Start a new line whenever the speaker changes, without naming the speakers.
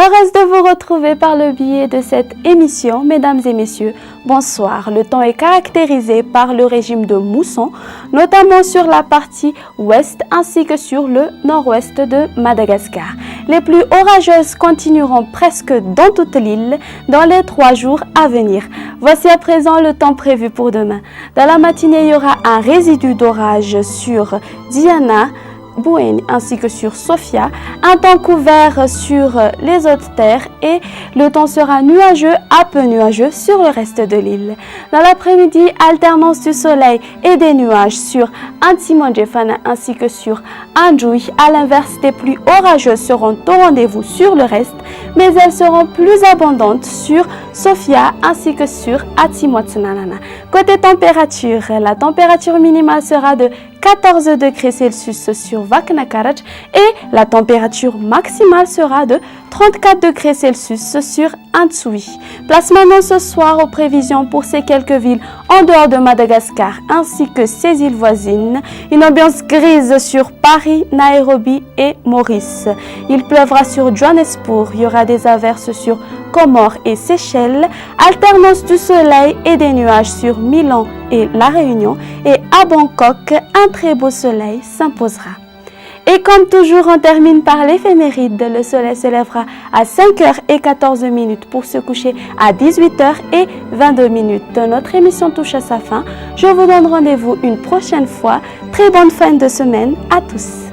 Heureuse de vous retrouver par le biais de cette émission, mesdames et messieurs. Bonsoir. Le temps est caractérisé par le régime de mousson, notamment sur la partie ouest ainsi que sur le nord-ouest de Madagascar. Les pluies orageuses continueront presque dans toute l'île dans les 3 jours à venir. Voici à présent le temps prévu pour demain. Dans la matinée, il y aura un résidu d'orage sur Diana, Bouéni ainsi que sur Sofia, un temps couvert sur les autres terres et le temps sera nuageux à peu nuageux sur le reste de l'île. Dans l'après-midi, alternance du soleil et des nuages sur Antimondjefana ainsi que sur Andjoui. À l'inverse, des pluies orageuses seront au rendez-vous sur le reste, mais elles seront plus abondantes sur Sofia ainsi que sur Atimotsanana. Côté température, la température minimale sera de 14 degrés Celsius sur Vaknakaraj et la température maximale sera de 34 degrés Celsius sur Antsui. Place maintenant ce soir aux prévisions pour ces quelques villes en dehors de Madagascar ainsi que ses îles voisines. Une ambiance grise sur Paris, Nairobi et Maurice. Il pleuvra sur Johannesburg, il y aura des averses sur Comores et Seychelles, alternance du soleil et des nuages sur Milan et La Réunion, et à Bangkok, un très beau soleil s'imposera. Et comme toujours, on termine par l'éphéméride. Le soleil se lèvera à 5h14 pour se coucher à 18h22. Notre émission touche à sa fin. Je vous donne rendez-vous une prochaine fois. Très bonne fin de semaine à tous.